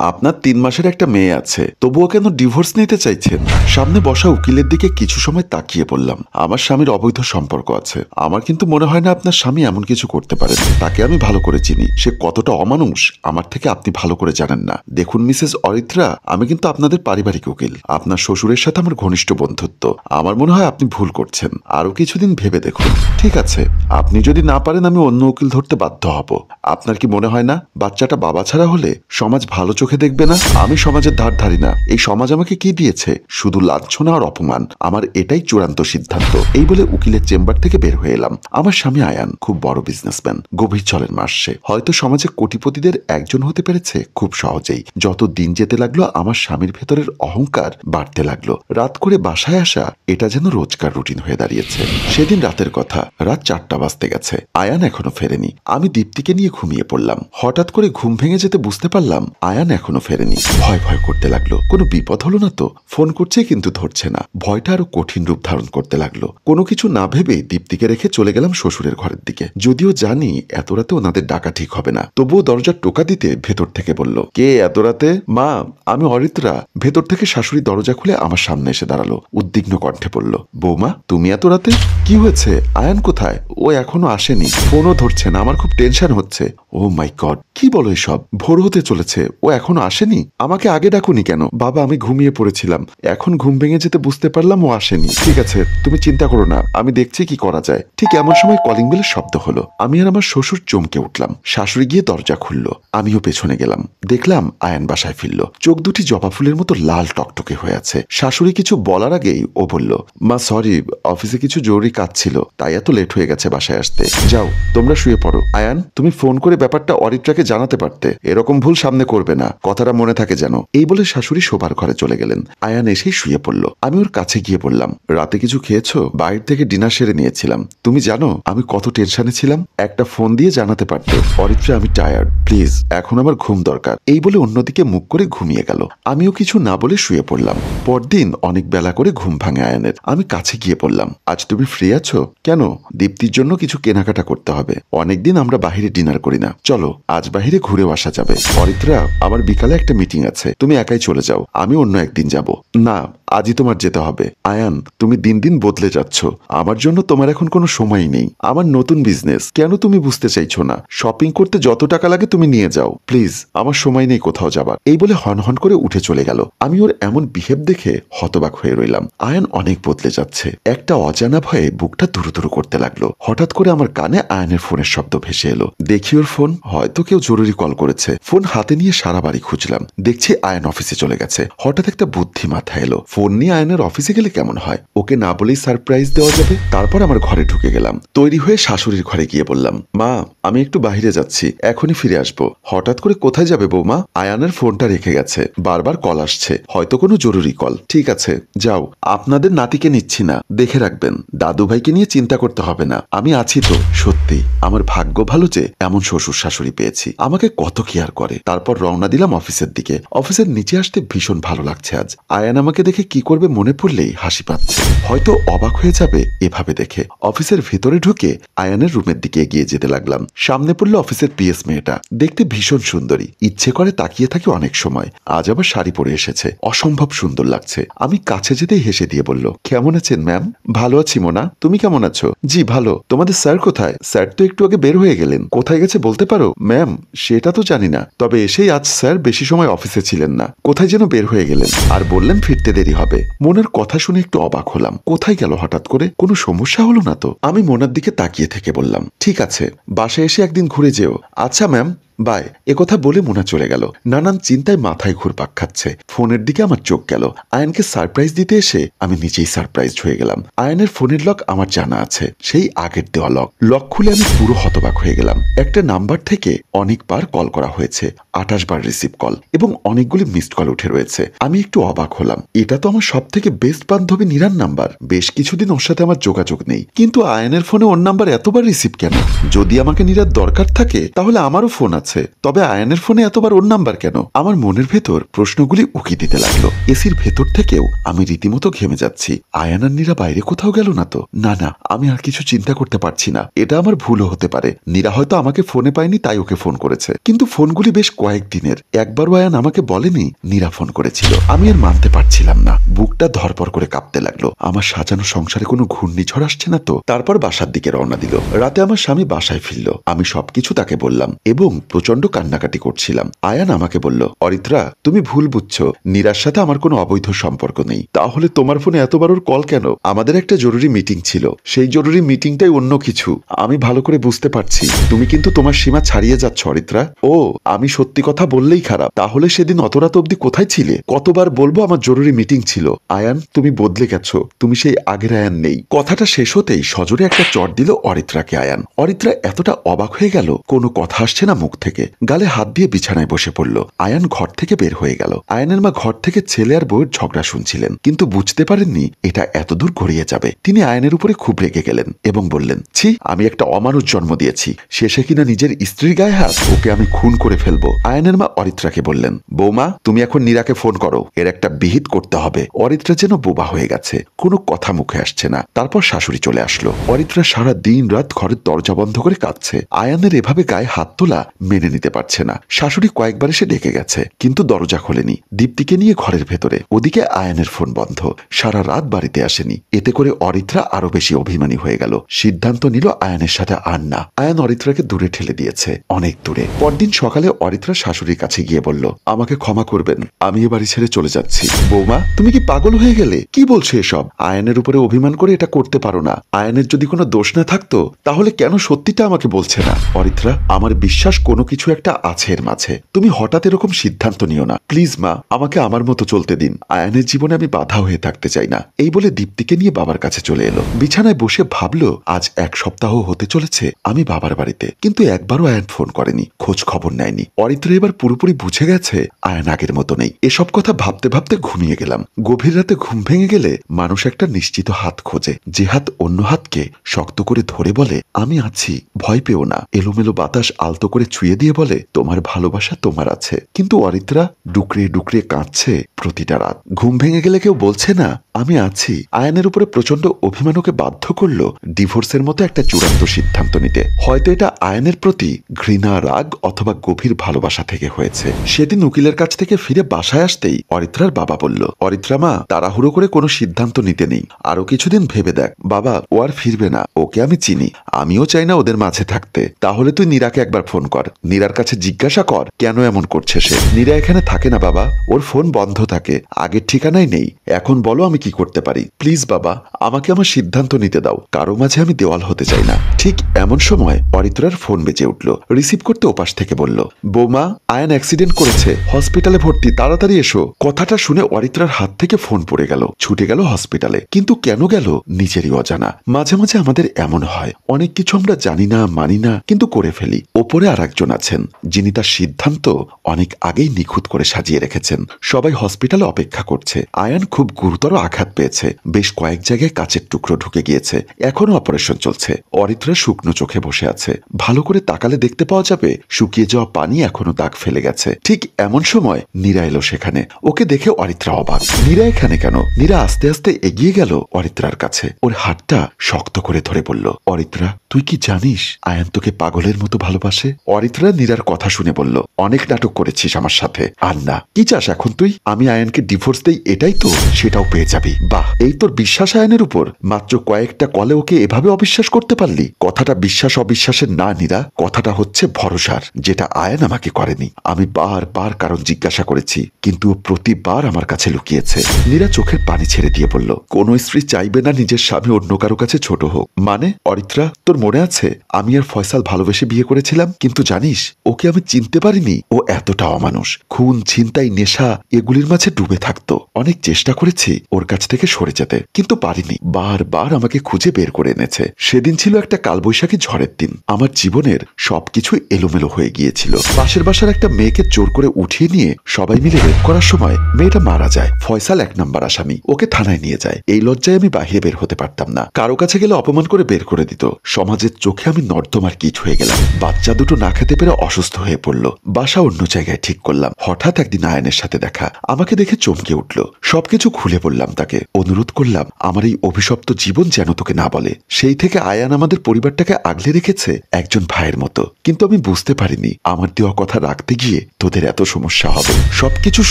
আপনার 3 মাসের একটা মেয়ে আছে, তবুও কেন ডিভোর্স নিতে চাইছেন? সামনে বসা উকিলের দিকে কিছু সময় তাকিয়ে বললাম, আমার স্বামীর অবৈধ সম্পর্ক আছে। আমার কিন্তু মনে হয় না আপনার স্বামী এমন কিছু করতে পারেন। তাকে আমি ভালো করে চিনি। সে কতটা অমানুষ আমার থেকে আপনি ভালো করে জানেন না। দেখুন মিসেস অরিত্রা, আমি কিন্তু আপনাদের পারিবারিক উকিল। আপনার শ্বশুরের সাথে আমার ঘনিষ্ঠ বন্ধুত্ব। আমার মনে হয় আপনি ভুল করছেন। আরো কিছুদিন ভেবে দেখুন। ঠিক আছে, আপনি যদি না পারেন আমি অন্য উকিল ধরতে বাধ্য হব। আপনার কি মনে হয় না বাচ্চাটা বাবা ছাড়া হলে সমাজ ভালো চোখে দেখবে না? আমি সমাজের ধার ধারি না। এই সমাজ আমাকে কি দিয়েছে? শুধু লাঞ্ছনা আর অপমান। আমার এটাই চূড়ান্ত সিদ্ধান্ত। এই বলে উকিলের চেম্বার থেকে বের হয়ে এলাম। আমার স্বামী আয়ান খুব বড় বিজনেসম্যান, গভীর চলের মাস। সে হয়তো সমাজে কোটিপতিদের একজন হতে পেরেছে খুব সহজেই। যত দিন যেতে লাগলো আমার স্বামীর ভেতরের অহংকার বাড়তে লাগলো। রাত করে বাসায় আসা এটা যেন রোজকার রুটিন হয়ে দাঁড়িয়েছে। সেদিন রাতের কথা, রাত 4টা বাজতে গেছে। আয়ান এখনো ফেরেনি। আমি দীপ্তিকে নিয়ে ঘুমিয়ে পড়লাম। হঠাৎ করে ঘুম ভেঙে যেতে বুঝতে পারলাম আয়ান এখনো ফেরেনি। ভয় ভয় করতে লাগলো, কোনো বিপদ হলো না তো? ফোন করছে কিন্তু ধরছে না। ভয়টা আরো কঠিন রূপ ধারণ করতে লাগলো। কোনো কিছু না ভেবে দীপ্তিকে রেখে চলে গেলাম শ্বশুরের ঘরের দিকে। যদিও জানি এত রাতে ওনাদের ডাকা ঠিক হবে না, তবুও দরজার টোকা দিতে ভেতর থেকে বলল, কে এত রাতে? মা, আমি অরিত্রা। ভেতর থেকে শাশুড়ি দরজা খুলে আমার সামনে এসে দাঁড়ালো। উদ্বিগ্ন কণ্ঠে বলল, বৌমা তুমি এত রাতে? কি হয়েছে? আয়ান কোথায়? ও এখনো আসেনি, ফোনও ধরছে না। আমার খুব টেনশন হচ্ছে। ও মাই গড, কি বলো এসব? ভোর হতে চলেছে, ও এখনো আসেনি? আমাকে আগে ডাকুনি কেন? বাবা, আমি ঘুমিয়ে পড়েছিলাম। এখন ঘুম ভেঙে যেতে বুঝতে পারলাম ও আসেনি। ঠিক আছে, তুমি চিন্তা করো না, আমি দেখছি কি করা যায়। ঠিক এমন সময় কলিং বেলের শব্দ হলো। আমি আর আমার শ্বশুর চমকে উঠলাম। শাশুড়ি গিয়ে দরজা খুললো। আমিও পেছনে গেলাম। দেখলাম আয়ান বাসায় ফিরল। চোখ দুটি জবা ফুলের মতো লাল টকটকে হয়ে আছে। শাশুড়ি কিছু বলার আগেই ও বলল, মা সরি, অফিসে কিছু জরুরি কাজ ছিল, তাই এত লেট হয়ে গেছে বাসায় আসতে। যাও তোমরা শুয়ে পড়ো। আয়ান, তুমি ফোন করে ব্যাপারটা অরিত্রাকে জানাতে পারতে। এরকম ভুল সামনে করবে না, কথাটা মনে থাকে যেন। এই বলে শাশুড়ি শোবার ঘরে চলে গেলেন। আয়ান এসেই শুয়ে পড়ল। আমি ওর কাছে গিয়ে বললাম, রাতে কিছু খেয়েছো? বাইরে থেকে ডিনার সেরে নিয়েছিলাম। তুমি জানো আমি কত টেনশনে ছিলাম? একটা ফোন দিয়ে জানাতে পারতে। অরিত্রা, আমি টায়ার্ড, প্লিজ এখন আমার ঘুম দরকার। এই বলে অন্যদিকে মুখ করে ঘুমিয়ে গেল। আমিও কিছু না বলে শুয়ে পড়লাম। পরদিন অনেক বেলা করে ঘুম ভাঙে আয়ানের। আমি কাছে গিয়ে বললাম, আজ তুমি ফ্রি আছো? কেন? দীপ্তির জন্য কিছু কেনাকাটা করতে হবে। অনেকদিন আমরা বাহিরে ডিনার করি না, চলো আজ বাহিরে ঘুরেও আসা যাবে। অরিত্রা, আমার বিকালে একটা মিটিং আছে, তুমি একাই চলে যাও, আমি অন্য একদিন যাব। না, আজই তোমার যেতে হবে। আয়ান, তুমি দিন দিন বদলে যাচ্ছ। আমার জন্য তোমার এখন কোনো সময়ই নেই। আমার নতুন বিজনেস, কেন তুমি বুঝতে চাইছো না? শপিং করতে যত টাকা লাগে তুমি নিয়ে যাও, প্লিজ। আমার সময় নেই কোথাও যাবার। এই বলে হনহন করে উঠে চলে গেল। আমি ওর এমন বিহেভ দেখে হতবাক হয়ে রইলাম। আয়ান অনেক বদলে যাচ্ছে। একটা অজানা ভয়ে বুকটা দুরুদুরু করতে লাগলো। হঠাৎ করে আমার কানে আয়ানের ফোনের শব্দ ভেসে এলো। দেখি ওর ফোন, হয়তো কেউ জরুরি কল করেছে। ফোন হাতে নিয়ে সারা বাড়ি খুঁজলাম। দেখছি আয়ান অফিসে চলে গেছে। হঠাৎ একটা বুদ্ধি মাথায় এলো, ফোন নিয়ে আয়নের অফিসে গেলে কেমন হয়? ওকে না বলেই সারপ্রাইজ দেওয়া যাবে। তারপর আমার ঘরে ঢুকে গেলাম। তৈরি হয়ে শাশুড়ির ঘরে গিয়ে বললাম, মা, আমি একটু বাইরে যাচ্ছি, এখনই ফিরে আসবো। হঠাৎ করে কোথায় যাবে বৌমা? আয়ানের ফোনটা রেখে গেছে, বারবার কল আসছে, হয়তো কোনো জরুরি কল। ঠিক আছে যাও, আপনাদের নাতিকে নিচ্ছি না, দেখে রাখবেন। দাদু ভাইকে নিয়ে চিন্তা করতে হবে না, আমি আছি তো। সত্যি আমার ভাগ্য ভালো যে এমন শ্বশুর শাশুড়ি পেয়েছি, আমাকে কত কেয়ার করে। তারপর রওনা দিলাম অফিসের দিকে। অফিসের নিচে আসতে ভীষণ ভালো লাগছে আজ। আয়ান আমাকে দেখে কি করবে মনে পড়লেই হাসি পাচ্ছে। হয়তো অবাক হয়ে যাবে এভাবে দেখে। অফিসের ভেতরে ঢুকে আয়ানের রুমের দিকে এগিয়ে যেতে লাগলাম। সামনে পড়লো অফিসের পিএস মেয়েটা। দেখতে ভীষণ সুন্দরী, ইচ্ছে করে তাকিয়ে থাকি অনেক সময়। আজ আবার শাড়ি পরে এসেছে, অসম্ভব সুন্দর লাগছে। আমি কাছে যেতেই হেসে দিয়ে বলল, কেমন আছেন ম্যাম? ভালো আছি মোনা, তুমি কেমন আছো? জি ভালো। তোমাদের স্যার কোথায়? স্যার তো একটু আগে বের হয়ে গেলেন। কোথায় গেছে বলতে পারো? ম্যাম, সেটা তো জানি না, তবে এসেই আজ স্যার বেশি সময় অফিসে ছিলেন না, কোথায় যেন বের হয়ে গেলেন, আর বললেন ফিরতে দেরি হবে। মোনার কথা শুনে একটু অবাক হলাম। কোথায় গেল হঠাৎ করে? কোনো সমস্যা হলো না তো? আমি মোনার দিকে তাকিয়ে থেকে বললাম, ঠিক আছে, বাসায় এসে একদিন ঘুরে যেও। আচ্ছা ম্যাম, বাই। একথা বলে মোনা চলে গেল। নানান চিন্তায় মাথায় ঘুরপাক খাচ্ছে। ফোনের দিকে আমার চোখ গেল। আয়ানকে সারপ্রাইজ দিতে এসে আমি নিজেই সারপ্রাইজড হয়ে গেলাম। আয়ানের ফোনের লক আমার জানা আছে, সেই আগের দেওয়া লক। লক খুলে আমি পুরো হতবাক হয়ে গেলাম। একটা নাম্বার থেকে অনেকবার কল করা হয়েছে, 28 বার রিসিভ কল, এবং অনেকগুলি মিসড কল উঠে রয়েছে। আমি একটু অবাক হলাম। এটা তো আমার সব থেকে বেস্ট বান্ধবী নীরার নাম্বার। বেশ কিছুদিন ওর সাথে আমার যোগাযোগ নেই, কিন্তু আয়ানের ফোনে ওর নাম্বার এতবার রিসিভ কেন? যদি আমাকে নীরার দরকার থাকে তাহলে আমারও ফোন আছে। আছে, তবে আয়ানের ফোনে এতবার ওর নাম্বার কেন? আমার মনের ভেতর প্রশ্নগুলি উকি দিতে লাগলো। এসির ভেতর থেকেও আমি রীতিমতো ঘেমে যাচ্ছি। আয়ান আর নীরা বাইরে কোথাও গেল না তো? না না, আমি আর কিছু চিন্তা করতে পারছি না। এটা আমার ভুলও হতে পারে। নীরা হয়তো আমাকে ফোনে পায়নি, তাই ওকে ফোন করেছে। কিন্তু ফোনগুলি বেশ কয়েকদিনের। একবারও আয়ান আমাকে বলেনি নীরা ফোন করেছিল। আমি আর মানতে পারছিলাম না। বুকটা ধরপর করে কাঁপতে লাগলো। আমার সাজানো সংসারে কোনো ঘূর্ণিঝড় আসছে না তো? তারপর বাসার দিকে রওনা দিল। রাতে আমার স্বামী বাসায় ফিরল। আমি সবকিছু তাকে বললাম এবং প্রচন্ড কান্নাকাটি করছিলাম। আয়ান আমাকে বলল, অরিত্রা, তুমি ভুল বুঝছো। নীরার সাথে আমার কোনো অবৈধ সম্পর্ক নেই। তাহলে তোমার ফোনে এতবার ওর কল কেন? আমাদের একটা জরুরি মিটিং ছিল। সেই জরুরি মিটিংটাই অন্য কিছু। আমি ভালো করে বুঝতে পারছি তুমি কিন্তু তোমার সীমা ছাড়িয়ে যাচ্ছ অরিত্রা। ও, আমি সত্যি কথা বললেই খারাপ। তাহলে সেদিন অত রাত অব্দি কোথায় ছিলে? কতবার বলবো আমার জরুরি মিটিং ছিল। আয়ান, তুমি বদলে গেছো। তুমি সেই আগের আয়ান নেই। কথাটা শেষ হতেই সজোরে একটা চট দিল অরিত্রাকে আয়ান। অরিত্রা এতটা অবাক হয়ে গেল, কোনো কথা আসছে না মুখ থেকে। গালে হাত দিয়ে বিছানায় বসে পড়ল। আয়ান ঘর থেকে বের হয়ে গেল। আয়ানের মা ঘর থেকে ছেলে আর বউয়ের ঝগড়া শুনছিলেন, কিন্তু বুঝতে পারেননি এটা এতদূর গড়িয়ে যাবে। তিনি আয়ানের উপরে খুব রেগে গেলেন এবং বললেন, ছি, আমি একটা অমানুষ জন্ম দিয়েছি, শেষে কিনা নিজের স্ত্রীর গায়ে হাত। ওকে আমি খুন করে ফেলবো। আয়ানের মা অরিত্রাকে বললেন, বৌমা, তুমি এখন নীরাকে ফোন করো, এর একটা বিহিত করতে হবে। অরিত্রা যেন বোবা হয়ে গেছে, কোনো কথা মুখে আসছে না। তারপর শাশুড়ি চলে আসলো। অরিত্রা সারা দিন রাত ঘরের দরজা বন্ধ করে কাঁদছে। আয়ানের এভাবে গায়ে হাত তোলা মেনে নিতে পারছে না। শাশুড়ি কয়েকবার এসে ডেকে গেছে, কিন্তু দরজা খোলেনি। দীপ্তিকে নিয়ে ঘরের ভেতরে। ওদিকে আয়ানের ফোন বন্ধ। সারা রাত বাড়িতে আসেনি। এতে করে অরিত্রা আরো বেশি অভিমানী হয়ে গেল। সিদ্ধান্ত নিল আয়ানের সাথে আর না। আয়ান অরিত্রাকে দূরে ঠেলে দিয়েছে, অনেক দূরে। পরদিন সকালে অরিত্রা শাশুড়ির কাছে গিয়ে বলল, আমাকে ক্ষমা করবেন, আমি এ বাড়ি ছেড়ে চলে যাচ্ছি। বৌমা, তুমি কি পাগল হয়ে গেলে? কি বলছো এসব? আয়ানের উপরে অভিমান করে এটা করতে পারো না। আয়ানের যদি কোনো দোষ না থাকতো, তাহলে কেন সত্যিটা আমাকে বলছে না? অরিত্রা, আমার বিশ্বাস কোনো কিছু একটা আছে এর মাঝে। তুমি হঠাৎ এরকম সিদ্ধান্ত নিও না। প্লিজ মা, আমাকে আমার মতো চলতে দিন। আয়ানের জীবনে আমি বাধা হয়ে থাকতে চাই না। এই বলে দীপ্তিকে নিয়ে বাবার কাছে চলে এলো। বিছানায় বসে ভাবলো, আজ 1 সপ্তাহ হতে চলেছে আমি বাবার বাড়িতে, কিন্তু একবারও আয়ান ফোন করেনি, খোঁজ খবর নেয়নি। অরিত্রা এবার পুরোপুরি বুঝে গেছে আয়ান আগের মতো নেই। এসব কথা ভাবতে ভাবতে ঘুমিয়ে গেলাম। গভীর রাতে ঘুম ভেঙে গেলে মানুষ একটা নিশ্চিত হাত খোঁজে, যে হাত অন্য হাতকে শক্ত করে ধরে বলে, আমি আছি, ভয় পেও না। এলোমেলো বাতাস আলতো করে ছুঁয়ে দিয়ে বলে, তোমার ভালোবাসা তোমার আছে। কিন্তু অরিত্রা ডুকরে ডুকরে কাঁদছে প্রতিটা রাত। ঘুম ভেঙে গেলে কেউ বলছে না আমি আছি। আয়ানের উপরে প্রচন্ড অভিমান ওকে বাধ্য করলো ডিভোর্সের মতো একটা চূড়ান্ত সিদ্ধান্ত নিতে। হয়তো এটা আয়ানের প্রতি ঘৃণা, রাগ অথবা গভীর ভালোবাসা থেকে হয়েছে। সেদিন উকিলের কাছ থেকে ফিরে বাসায় আসতেই অরিত্রার বাবা বলল, অরিত্রা মা, তাড়াহুড়ো করে কোনো সিদ্ধান্ত নিতে নেই, আরো কিছুদিন ভেবে দেখ। বাবা, ও আর ফিরবে না, ওকে আমি চিনি। আমিও চাই না ওদের মাঝে থাকতে। তাহলে তুই নীরাকে একবার ফোন কর, নীরার কাছে জিজ্ঞাসা কর কেন এমন করছে সে। নীরা এখানে থাকে না বাবা, ওর ফোন বন্ধ থাকে, আগের ঠিকানায় নেই। এখন বলো আমি কি করতে পারি? প্লিজ বাবা, আমাকে আমার সিদ্ধান্ত নিতে দাও। কারো মাঝে আমি দেওয়াল হতে চাই না। ঠিক এমন সময় অরিত্রার ফোন বেজে উঠল। রিসিভ করতে ওপাশ থেকে বলল, বৌমা, আয়ান অ্যাক্সিডেন্ট করেছে, হসপিটালে ভর্তি, তাড়াতাড়ি এসো। কথাটা শুনে অরিত্রার হাত থেকে ফোন পড়ে গেল। ছুটে গেল হসপিটালে, কিন্তু কেন গেল নিজেরই অজানা। মাঝে মাঝে আমাদের এমন হয়, অনেক কিছু আমরা জানি না, মানি না, কিন্তু করে ফেলি। ওপরে আর একজন আছেন, যিনি তার সিদ্ধান্ত অনেক আগেই নিখুঁত করে সাজিয়ে রেখেছেন। সবাই হসপিটালে অপেক্ষা করছে। আয়ান খুব গুরুতর আঘাত পেয়েছে, বেশ কয়েক জায়গায় কাচের টুকরো ঢুকে গিয়েছে, এখনো অপারেশন চলছে। অরিত্রা শুকনো চোখে বসে আছে। ভালো করে তাকালে দেখতে পাওয়া যাবে শুকিয়ে যাওয়া পানি এখনো দাগ ফেলে গেছে। ঠিক এমন সময় নীরা এলো সেখানে। ওকে দেখে অরিত্রা অবাক। নীরা এখানে কেন? নীরা আস্তে আস্তে এগিয়ে গেল অরিত্রার কাছে। ওর হাতটা শক্ত করে ধরে বলল, অরিত্রা, তুই কি জানিস আয়ান তোকে পাগলের মতো ভালোবাসে? অরিত্রা নীরার কথা শুনে বলল, অনেক নাটক করেছিস আমার সাথে, আর না। কি চাস এখন তুই? আমি আয়ানকে ডিভোর্স দেই, এটাই তো? সেটাও পেয়ে যাবি। বাহ, এই তোর বিশ্বাস আয়ানের উপর? মাত্র কয়েকটা কলে ওকে এভাবে অবিশ্বাস করতে পারলি? কথাটা বিশ্বাস অবিশ্বাসের না নীরা, কথাটা হচ্ছে ভরসার, যেটা আয়ান আমাকে করেনি। আমি বারবার কারণ জিজ্ঞাসা করেছি, কিন্তু ও প্রতিবার আমার কাছে লুকিয়েছে। নীরা চোখের পানি ছেড়ে দিয়ে বলল, কোন স্ত্রী চাইবে না নিজের স্বামী অন্য কারো কাছে ছোট হোক? মানে অরিত্রা, তোর মনে আছে আমি আর ফয়সাল ভালোবেসে বিয়ে করেছিলাম, কিন্তু জানিস ওকে আমি চিনতে পারিনি। ও এতটা অমানুষ, খুন, ছিনতাই, নেশা এগুলির মাঝে ডুবে থাকতো। অনেক চেষ্টা করেছি ওর কাছ থেকে সরে যেতে, কিন্তু পারিনি। বারবার আমাকে খুঁজে বের করে এনেছে। সেদিন ছিল একটা কালবৈশাখী ঝড়ের দিন। আমার জীবনের সবকিছু এলোমেলো হয়ে গিয়েছিল। পাশের বাসার একটা মেয়েকে জোর করে উঠিয়ে নিয়ে সবাই মিলে রেপ করার সময় মেয়েটা মারা যায়। ফয়সাল 1 নম্বর আসামি, ওকে থানায় নিয়ে যায়। এই লজ্জায় আমি বাহিরে বের হতে পারতাম না। কারো কাছে গেলে অপমান করে বের করে দিত। সমাজের চোখে আমি নর্দমার কীট হয়ে গেলাম। বাচ্চা দুটো না খেতে পেরে অসুস্থ হয়ে পড়ল। বাসা অন্য জায়গায় ঠিক করলাম। হঠাৎ একদিন আয়ানের সাথে দেখা। আমাকে দেখে চমকে উঠল। সবকিছু খুলে বললাম তাকে। অনুরোধ করলাম, আমার এই অভিশপ্ত জীবন যেন তোকে না বলে। সেই থেকে আয়ান আমাদের পরিবারটাকে আগলে রেখেছে একজন ভাইয়ের মতো। কিন্তু আমি বুঝতে পারিনি আমার দেওয়া কথা রাখতে গিয়ে তোদের এত সমস্যা হবে। সবকিছু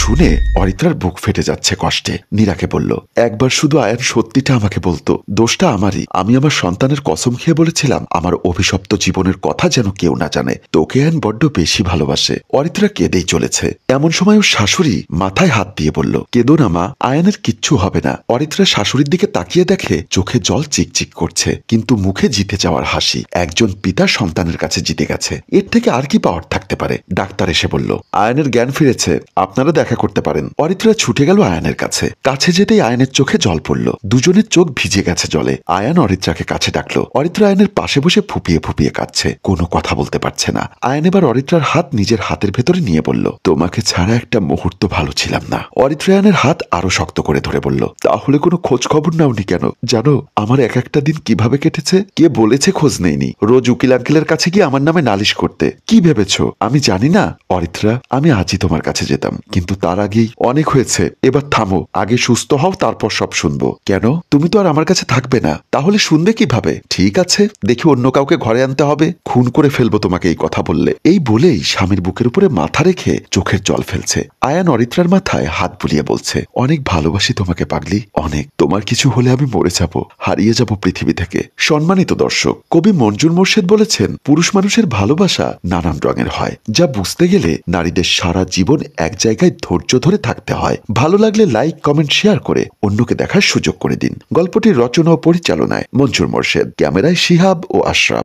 শুনে অরিত্রার বুক ফেটে যাচ্ছে কষ্টে। নীরাকে বলল, একবার শুধু আয়ান সত্যিটা আমাকে বলতো, দোষটা আমারই। আমি আমার সন্তানের কসম খেয়ে বলেছিলাম আমার অভিশপ্ত জীবনের কথা যেন কেউ না জানে। তোকে আয়ান বড্ড বেশি ভালোবাসে। অরিত্রা কেঁদেই চলেছে। এমন সময় ওর শাশুড়ি মাথায় হাত দিয়ে বলল, কেঁদো না মা, আয়ানের কিচ্ছু হবে না। অরিত্রা শাশুড়ির দিকে তাকিয়ে দেখে চোখে জল চিকচিক করছে, কিন্তু মুখে জিতে যাওয়ার হাসি। একজন পিতা সন্তানের কাছে জিতে গেছে, এর থেকে আর কি পাওয়ার থাকতে পারে। ডাক্তার এসে বলল, আয়ানের জ্ঞান ফিরেছে, আপনারা দেখা করতে পারেন। অরিত্রা ছুটে গেল আয়ানের কাছে। কাছে যেতেই আয়ানের চোখে জল পড়ল। দুজনের চোখ ভিজে গেছে জলে। আয়ান অরিত্রাকে কাছে ডাকলো। অরিত্রা আয়ানের পাশে বসে ফুপিয়ে ফুপিয়ে কাঁদছে, কোনো কথা বলতে পারছে না। আয়ান এবার অরিত্রার হাত নিজের হাতের ভেতরে নিয়ে বলল, তোমাকে ছাড়া একটা মুহূর্ত ভালো ছিলাম না। অরিত্রা আয়ানের হাত আরো শক্ত করে ধরে বলল, তাহলে কোনো খোঁজ খবর নাওনি কেন? জানো আমার এক একটা দিন কিভাবে কেটেছে? কে বলেছে খোঁজ নেইনি? রোজ উকিল আঙ্কেলের কাছে গিয়ে আমার নামে নালিশ করতে। কি ভেবেছো আমি জানি না? অরিত্রা, আমি আজই তোমার কাছে যেতাম, কিন্তু তার আগেই অনেক হয়েছে। এবার থামো, আগে সুস্থ হও, তারপর সব শুনবো। কেন? তুমি তো আর আমার কাছে থাকবে না, তাহলে শুনবে কিভাবে? ঠিক আছে, দেখি অন্য কাউকে ঘরে আনতে হবে। খুন করে ফেলবো তোমাকে এই কথা বললে। এই বলেই স্বামীর বুকের উপরে মাথা রেখে চোখের জল ফেলছে। আয়ান অরিত্রার মাথায় হাত বুলিয়ে বলছে, অনেক ভালোবাসি তোমাকে পাগলি, অনেক। তোমার কিছু হলে আমি মরে যাব, হারিয়ে যাব পৃথিবী থেকে। সম্মানিত দর্শক, কবি মঞ্জুর মোর্শেদ বলেছেন, পুরুষ মানুষের ভালোবাসা নানান রঙের হয়, যা বুঝতে গেলে নারীদের সারা জীবন এক জায়গায় ধৈর্য ধরে থাকতে হয়। ভালো লাগলে লাইক, কমেন্ট, শেয়ার করে অন্যকে দেখার সুযোগ করে দিন। গল্পটির রচনা ও পরিচালনায় মঞ্জুর মোর্শেদ, ক্যামেরায় শিহাব ও আশরাফ।